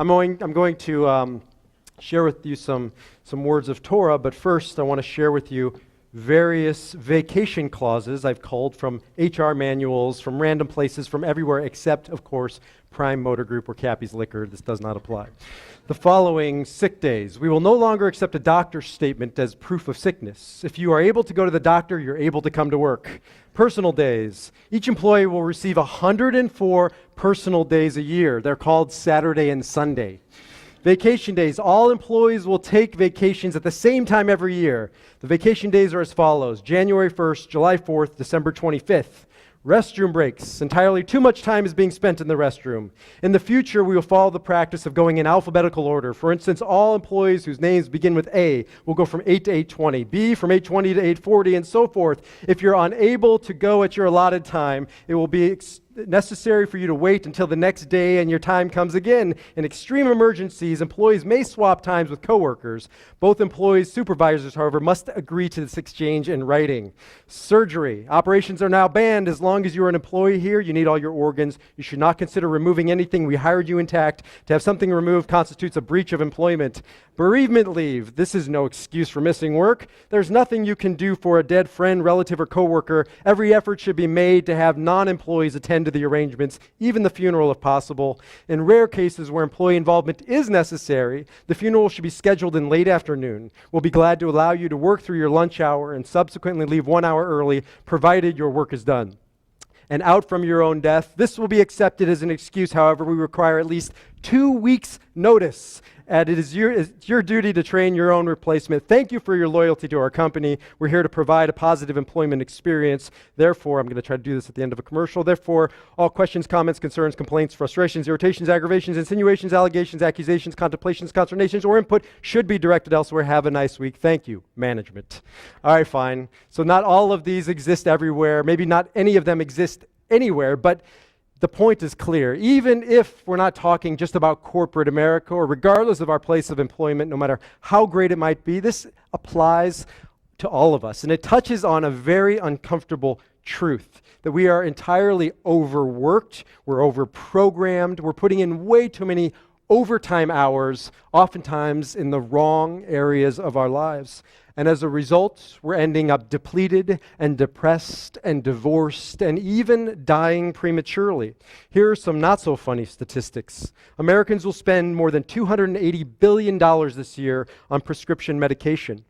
I'm going to share with you some words of Torah, but first I want to share with you various vacation clauses I've culled from HR manuals, from random places, from everywhere except, of course, Prime Motor Group or Cappy's Liquor. This does not apply. The following sick days. We will no longer accept a doctor's statement as proof of sickness. If you are able to go to the doctor, you're able to come to work. Personal days. Each employee will receive 104 personal days a year. They're called Saturday and Sunday. Vacation days. All employees will take vacations at the same time every year. The vacation days are as follows: January 1st, July 4th, December 25th. Restroom breaks. Entirely too much time is being spent in the restroom. In the future, we will follow the practice of going in alphabetical order. For instance, all employees whose names begin with A will go from 8 to 8:20, B from 8:20 to 8:40, and so forth. If you're unable to go at your allotted time, it will be necessary for you to wait until the next day and your time comes again. In extreme emergencies, employees may swap times with coworkers. Both employees' supervisors, however, must agree to this exchange in writing. Surgery. Operations are now banned. As long as you're an employee here, you need all your organs. You should not consider removing anything. We hired you intact. To have something removed constitutes a breach of employment. Bereavement leave. This is no excuse for missing work. There's nothing you can do for a dead friend, relative, or coworker. Every effort should be made to have non-employees attend to the arrangements, even the funeral if possible. In rare cases where employee involvement is necessary, the funeral should be scheduled in late afternoon. We'll be glad to allow you to work through your lunch hour and subsequently leave 1 hour early, provided your work is done. And out from your own death. This will be accepted as an excuse. However, we require at least 2 weeks' notice. And it is your duty to train your own replacement. Thank you for your loyalty to our company. We're here to provide a positive employment experience. Therefore, I'm going to try to do this at the end of a commercial. Therefore, all questions, comments, concerns, complaints, frustrations, irritations, aggravations, insinuations, allegations, accusations, contemplations, consternations, or input should be directed elsewhere. Have a nice week. Thank you, management. All right, fine. So not all of these exist everywhere. Maybe not any of them exist anywhere, but the point is clear. Even if we're not talking just about corporate America, or regardless of our place of employment, no matter how great it might be, this applies to all of us. And it touches on a very uncomfortable truth, that we are entirely overworked, we're overprogrammed, we're putting in way too many overtime hours, oftentimes in the wrong areas of our lives. And as a result, we're ending up depleted and depressed and divorced and even dying prematurely. Here are some not so funny statistics. Americans will spend more than $280 billion this year on prescription medication.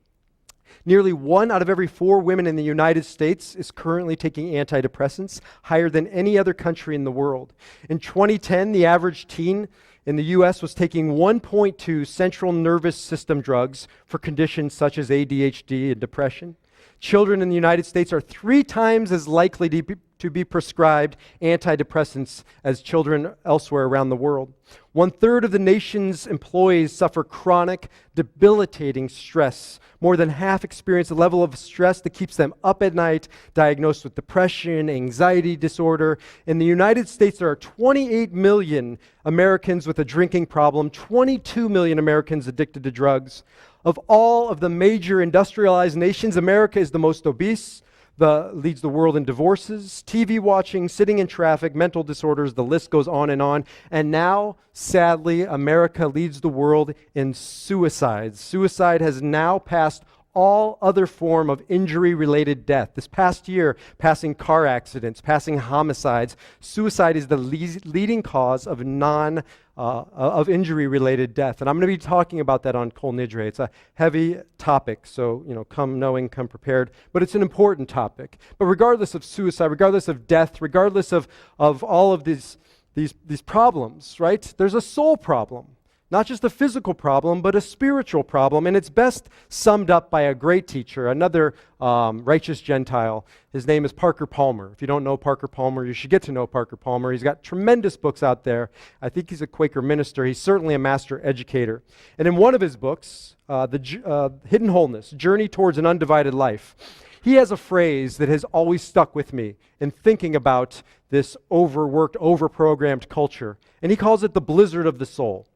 Nearly 1 out of every 4 women in the United States is currently taking antidepressants, higher than any other country in the world. In 2010, the average teen in the U.S. was taking 1.2 central nervous system drugs for conditions such as ADHD and depression. Children in the United States are 3 times as likely to be prescribed antidepressants as children elsewhere around the world. 1/3 of the nation's employees suffer chronic, debilitating stress. More than half experience a level of stress that keeps them up at night, diagnosed with depression, anxiety disorder. In the United States, there are 28 million Americans with a drinking problem, 22 million Americans addicted to drugs. Of all of the major industrialized nations, America is the most obese, leads the world in divorces, TV watching, sitting in traffic, mental disorders, the list goes on. And now, sadly, America leads the world in suicides. Suicide has now passed all other form of injury-related death. This past year, passing car accidents, passing homicides, suicide is the leading cause of injury-related death. And I'm going to be talking about that on Kol Nidre. It's a heavy topic, so come knowing, come prepared. But it's an important topic. But regardless of suicide, regardless of death, regardless of all of these problems, right? There's a soul problem. Not just a physical problem, but a spiritual problem. And it's best summed up by a great teacher, another righteous Gentile. His name is Parker Palmer. If you don't know Parker Palmer, you should get to know Parker Palmer. He's got tremendous books out there. I think he's a Quaker minister. He's certainly a master educator. And in one of his books, Hidden Wholeness, Journey Towards an Undivided Life, he has a phrase that has always stuck with me in thinking about this overworked, overprogrammed culture. And he calls it the blizzard of the soul.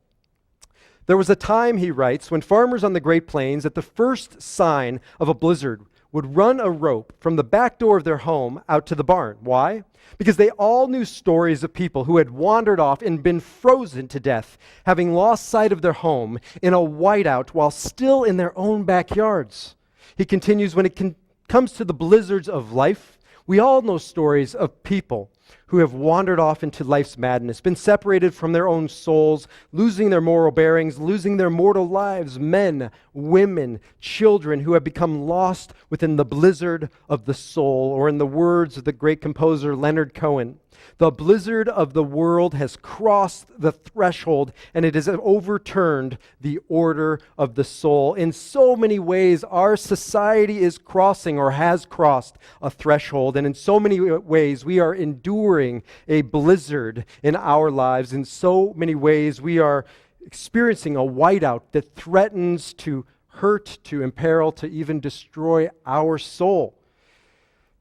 There was a time, he writes, when farmers on the Great Plains, at the first sign of a blizzard, would run a rope from the back door of their home out to the barn. Why? Because they all knew stories of people who had wandered off and been frozen to death, having lost sight of their home in a whiteout while still in their own backyards. He continues, when it comes to the blizzards of life, we all know stories of people who have wandered off into life's madness, been separated from their own souls, losing their moral bearings, losing their mortal lives, men, women, children who have become lost within the blizzard of the soul, or in the words of the great composer Leonard Cohen, the blizzard of the world has crossed the threshold and it has overturned the order of the soul. In so many ways, our society is crossing or has crossed a threshold. And in so many ways, we are enduring a blizzard in our lives. In so many ways, we are experiencing a whiteout that threatens to hurt, to imperil, to even destroy our soul.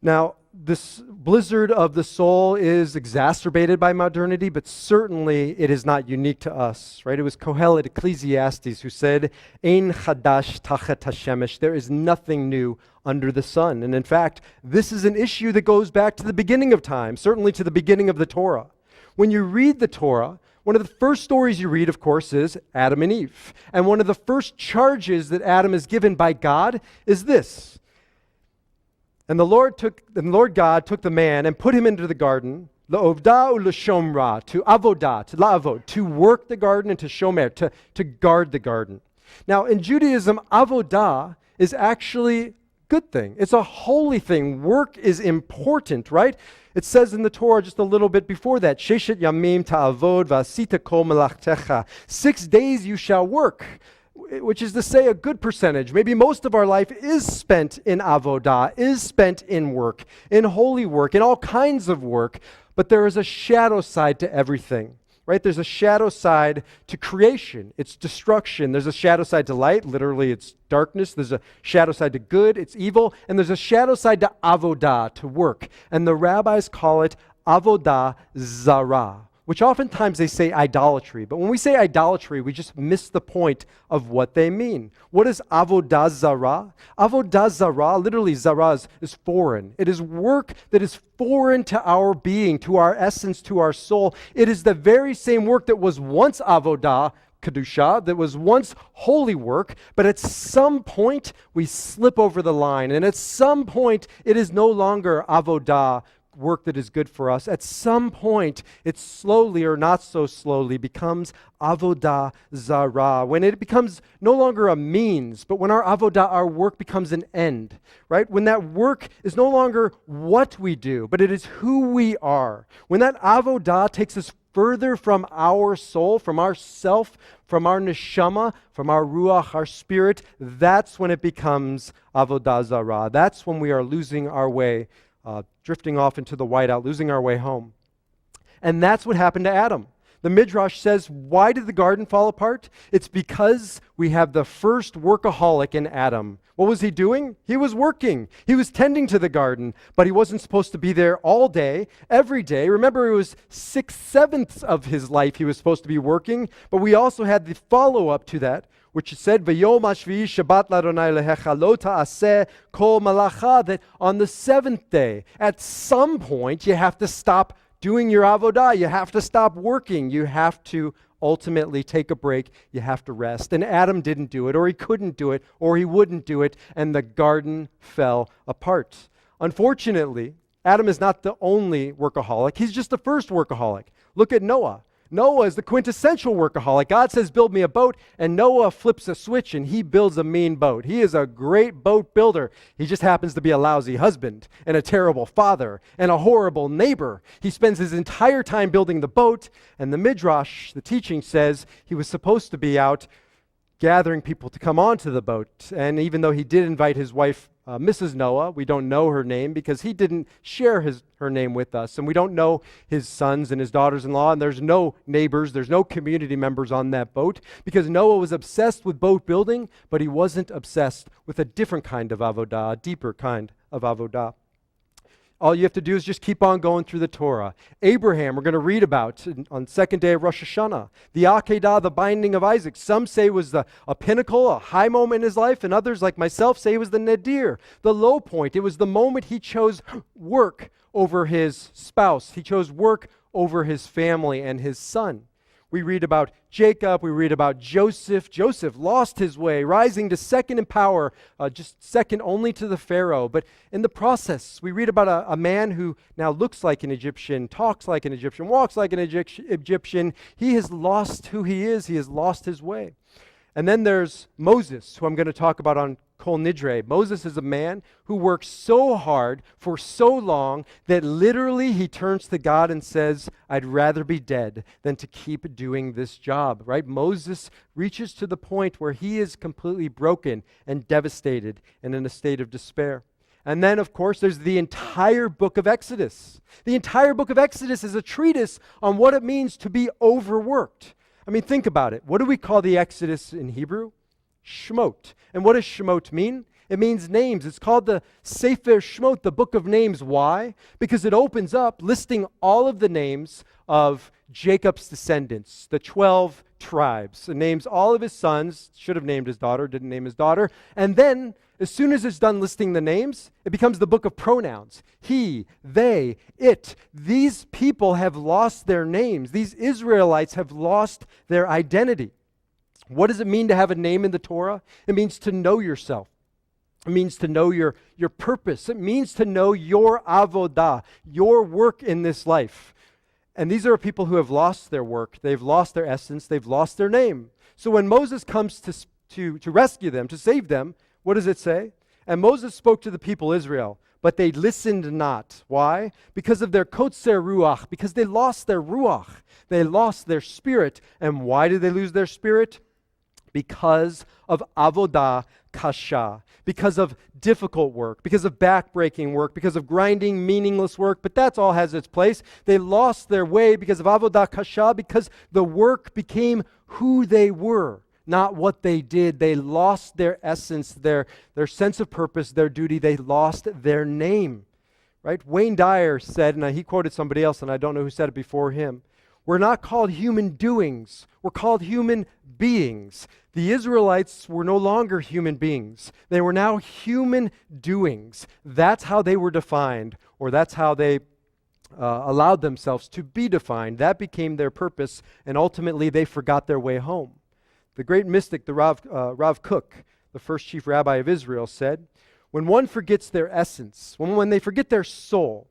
Now, this blizzard of the soul is exacerbated by modernity, but certainly it is not unique to us, right? It was Kohelet, Ecclesiastes, who said, Ein chadash tachat hashemesh, there is nothing new under the sun. And in fact, this is an issue that goes back to the beginning of time, certainly to the beginning of the Torah. When you read the Torah, one of the first stories you read, of course, is Adam and Eve. And one of the first charges that Adam is given by God is this. And the Lord God took the man and put him into the garden, la'ovda u'l'shomra, to avodah, to la'avod, to work the garden, and to shomer, to guard the garden. Now, in Judaism, avodah is actually a good thing. It's a holy thing. Work is important, right? It says in the Torah just a little bit before that, Sheshet yamim ta'avod v'asita kol melachtecha. 6 days you shall work, which is to say a good percentage. Maybe most of our life is spent in avodah, is spent in work, in holy work, in all kinds of work. But there is a shadow side to everything, right? There's a shadow side to creation. It's destruction. There's a shadow side to light. Literally, it's darkness. There's a shadow side to good. It's evil. And there's a shadow side to avodah, to work. And the rabbis call it avodah zarah, which oftentimes they say idolatry. But when we say idolatry, we just miss the point of what they mean. What is avodah zarah? Avodah zarah, literally zarah is foreign. It is work that is foreign to our being, to our essence, to our soul. It is the very same work that was once avodah, kedusha, that was once holy work, but at some point we slip over the line. And at some point it is no longer avodah, work that is good for us. At some point, it slowly or not so slowly becomes avodah zarah, when it becomes no longer a means, but when our avodah, our work becomes an end, right? When that work is no longer what we do, but it is who we are. When that avodah takes us further from our soul, from our self, from our neshama, from our ruach, our spirit, that's when it becomes avodah zarah. That's when we are losing our way, drifting off into the whiteout, losing our way home. And that's what happened to Adam. The Midrash says, why did the garden fall apart? It's because we have the first workaholic in Adam. What was he doing? He was working. He was tending to the garden, but he wasn't supposed to be there all day, every day. Remember, it was 6/7 of his life he was supposed to be working, but we also had the follow-up to that, which said, V'yom hashvi'i Shabbat l'Adonai lehecha lo ta'aseh kol malacha, that on the 7th day, at some point, you have to stop doing your avodah. You have to stop working. You have to ultimately take a break. You have to rest. And Adam didn't do it, or he couldn't do it, or he wouldn't do it, and the garden fell apart. Unfortunately, Adam is not the only workaholic. He's just the first workaholic. Look at Noah. Noah is the quintessential workaholic. God says, build me a boat, and Noah flips a switch and he builds a mean boat. He is a great boat builder. He just happens to be a lousy husband and a terrible father and a horrible neighbor. He spends his entire time building the boat, and the Midrash, the teaching says, he was supposed to be out gathering people to come onto the boat. And even though he did invite his wife, Mrs. Noah, we don't know her name because he didn't share her name with us. And we don't know his sons and his daughters-in-law. And there's no neighbors, there's no community members on that boat because Noah was obsessed with boat building, but he wasn't obsessed with a different kind of avodah, a deeper kind of avodah. All you have to do is just keep on going through the Torah. Abraham, we're going to read about on second day of Rosh Hashanah. The Akedah, the binding of Isaac. Some say was a pinnacle, a high moment in his life, and others, like myself, say it was the nadir, the low point. It was the moment he chose work over his spouse. He chose work over his family and his son. We read about Jacob, we read about Joseph. Joseph lost his way, rising to second in power, just second only to the Pharaoh. But in the process, we read about a man who now looks like an Egyptian, talks like an Egyptian, walks like an Egyptian. He has lost who he is. He has lost his way. And then there's Moses, who I'm going to talk about on Kol Nidre. Moses is a man who works so hard for so long that literally he turns to God and says, I'd rather be dead than to keep doing this job, right? Moses reaches to the point where he is completely broken and devastated and in a state of despair. And then, of course, there's the entire book of Exodus. The entire book of Exodus is a treatise on what it means to be overworked. I mean, think about it. What do we call the Exodus in Hebrew? Shemot. And what does Shemot mean? It means names. It's called the Sefer Shemot, the book of names. Why? Because it opens up listing all of the names of Jacob's descendants, the 12 tribes. It names all of his sons, should have named his daughter, didn't name his daughter. And then, as soon as it's done listing the names, it becomes the book of pronouns. He, they, it. These people have lost their names. These Israelites have lost their identity. What does it mean to have a name in the Torah? It means to know yourself. It means to know your purpose. It means to know your avodah, your work in this life. And these are people who have lost their work. They've lost their essence. They've lost their name. So when Moses comes to rescue them, to save them, what does it say? And Moses spoke to the people Israel, but they listened not. Why? Because of their kotzer ruach, because they lost their ruach. They lost their spirit. And why did they lose their spirit? Because of avodah kasha, because of difficult work, because of backbreaking work, because of grinding, meaningless work. But that's all has its place. They lost their way because of avodah kasha, because the work became who they were, not what they did. They lost their essence, their sense of purpose, their duty. They lost their name, right? Wayne Dyer said, and he quoted somebody else, and I don't know who said it before him, we're not called human doings. We're called human beings. The Israelites were no longer human beings. They were now human doings. That's how they were defined, or that's how they allowed themselves to be defined. That became their purpose, and ultimately they forgot their way home. The great mystic, the Rav Kook, the first chief rabbi of Israel, said, when one forgets their essence, when they forget their soul,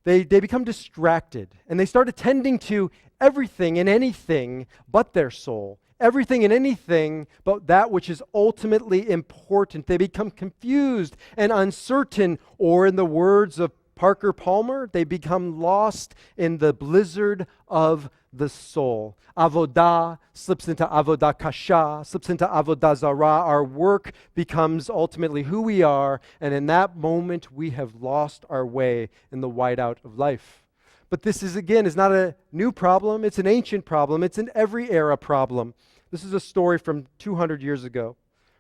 they become distracted, and they start attending to everything and anything but their soul. Everything and anything but that which is ultimately important. They become confused and uncertain, or in the words of Parker Palmer, they become lost in the blizzard of the soul. Avodah slips into avodah kasha, slips into avodah zarah. Our work becomes ultimately who we are, and in that moment we have lost our way in the whiteout of life. But this is not a new problem. It's an ancient problem. It's an every era problem. This is a story from 200 years ago.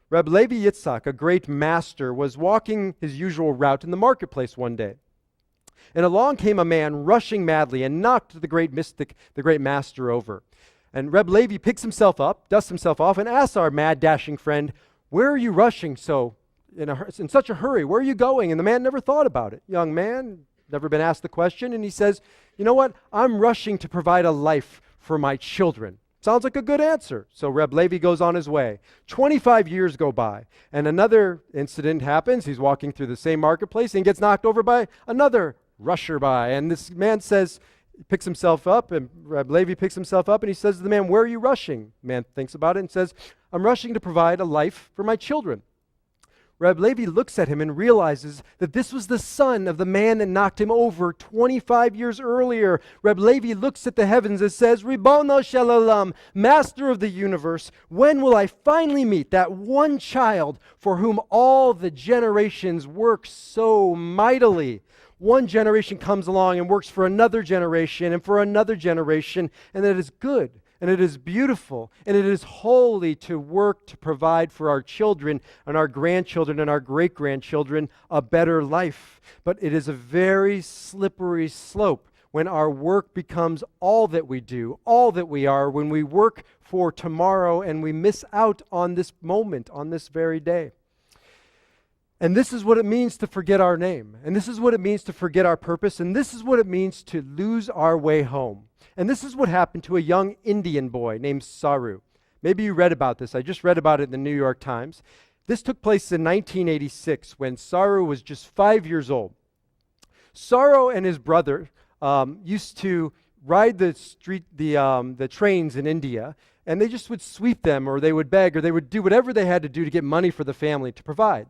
Reb Levi Yitzhak, a great master, was walking his usual route in the marketplace one day. And along came a man rushing madly and knocked the great mystic, the great master, over. And Reb Levi picks himself up, dusts himself off, and asks our mad, dashing friend, where are you rushing so in such a hurry? Where are you going? And the man never thought about it. Young man, never been asked the question, and he says, you know what? I'm rushing to provide a life for my children. Sounds like a good answer. So Reb Levi goes on his way. 25 years go by, and another incident happens. He's walking through the same marketplace and gets knocked over by another rusher by. And this man says, picks himself up, and Reb Levi picks himself up, and he says to the man, where are you rushing? The man thinks about it and says, I'm rushing to provide a life for my children. Reb Levi looks at him and realizes that this was the son of the man that knocked him over 25 years earlier. Reb Levi looks at the heavens and says, Ribono shel olam, master of the universe, when will I finally meet that one child for whom all the generations work so mightily? One generation comes along and works for another generation and for another generation, and that is good. and it is beautiful, and it is holy to work to provide for our children and our grandchildren and our great-grandchildren a better life. But it is a very slippery slope when our work becomes all that we do, all that we are, when we work for tomorrow and we miss out on this moment, on this very day. And this is what it means to forget our name. And this is what it means to forget our purpose. And this is what it means to lose our way home. And this is what happened to a young Indian boy named Saru. Maybe you read about this. I just read about it in the New York Times. This took place in 1986 when Saru was just 5 years old. Saru and his brother used to ride the trains in India, and they just would sweep them, or they would beg, or they would do whatever they had to do to get money for the family to provide.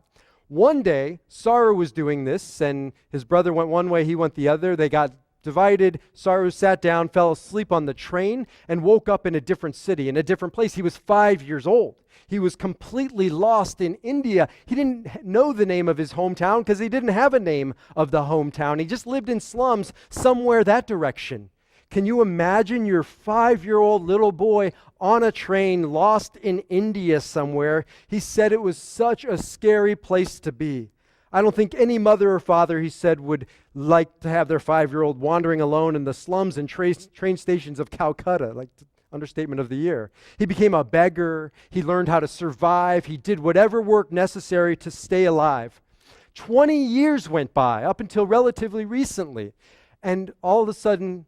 One day, Saru was doing this, and his brother went one way, he went the other. They got divided. Saru sat down, fell asleep on the train, and woke up in a different city, in a different place. He was 5 years old. He was completely lost in India. He didn't know the name of his hometown because he didn't have a name of the hometown. He just lived in slums somewhere that direction. Can you imagine your 5-year-old little boy on a train lost in India somewhere? He said it was such a scary place to be. I don't think any mother or father, he said, would like to have their 5-year-old wandering alone in the slums and train stations of Calcutta, like understatement of the year. He became a beggar. He learned how to survive. He did whatever work necessary to stay alive. 20 years went by, up until relatively recently, and all of a sudden,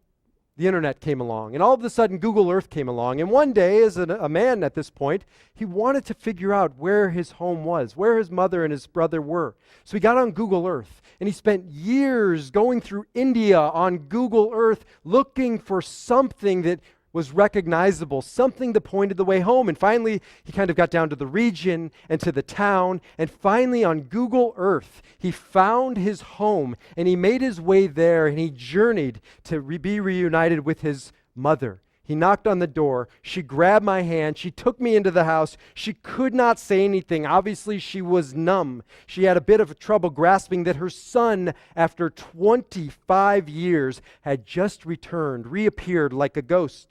the internet came along, and all of a sudden Google Earth came along, and one day, as a man at this point, he wanted to figure out where his home was, where his mother and his brother were. So he got on Google Earth, and he spent years going through India on Google Earth looking for something that was recognizable, something that pointed the way home. And finally, he kind of got down to the region and to the town, and finally on Google Earth, he found his home, and he made his way there, and he journeyed to be reunited with his mother. He knocked on the door. She grabbed my hand. She took me into the house. She could not say anything. Obviously, she was numb. She had a bit of trouble grasping that her son, after 25 years, had just returned, reappeared like a ghost.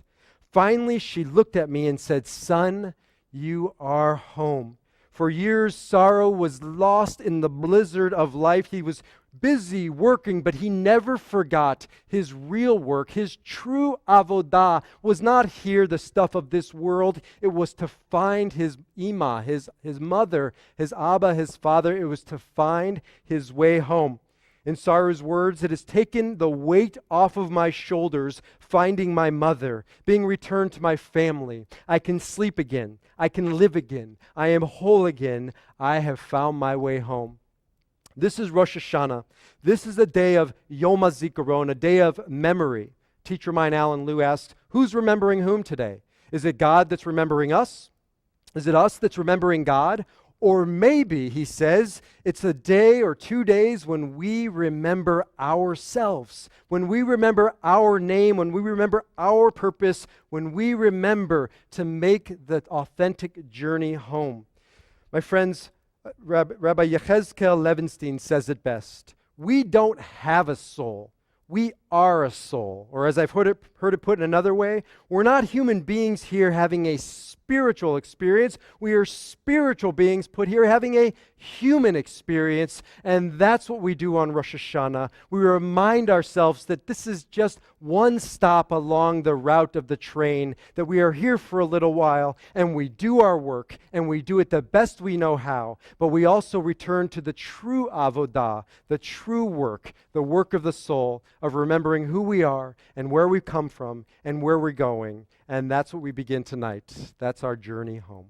Finally, she looked at me and said, "Son, you are home." For years, Saru was lost in the blizzard of life. He was busy working, but he never forgot his real work. His true avodah was not here, the stuff of this world. It was to find his ima, his mother, his abba, his father. It was to find his way home. In Saru's words, it has taken the weight off of my shoulders, finding my mother, being returned to my family. I can sleep again. I can live again. I am whole again. I have found my way home. This is Rosh Hashanah. This is a day of Yom HaZikaron, a day of memory. Teacher mine, Alan Liu, asked, who's remembering whom today? Is it God that's remembering us? Is it us that's remembering God? Or maybe, he says, it's a day or 2 days when we remember ourselves, when we remember our name, when we remember our purpose, when we remember to make the authentic journey home. My friends, Rabbi Yechezkel Levenstein says it best. We don't have a soul. We are a soul. Or as I've heard it put in another way, we're not human beings here having a spiritual experience. We are spiritual beings put here having a human experience, and that's what we do on Rosh Hashanah. We remind ourselves that this is just one stop along the route of the train, that we are here for a little while, and we do our work, and we do it the best we know how, but we also return to the true avodah, the true work, the work of the soul, of remembering who we are, and where we've come from, and where we're going, and that's what we begin tonight. That's our journey home.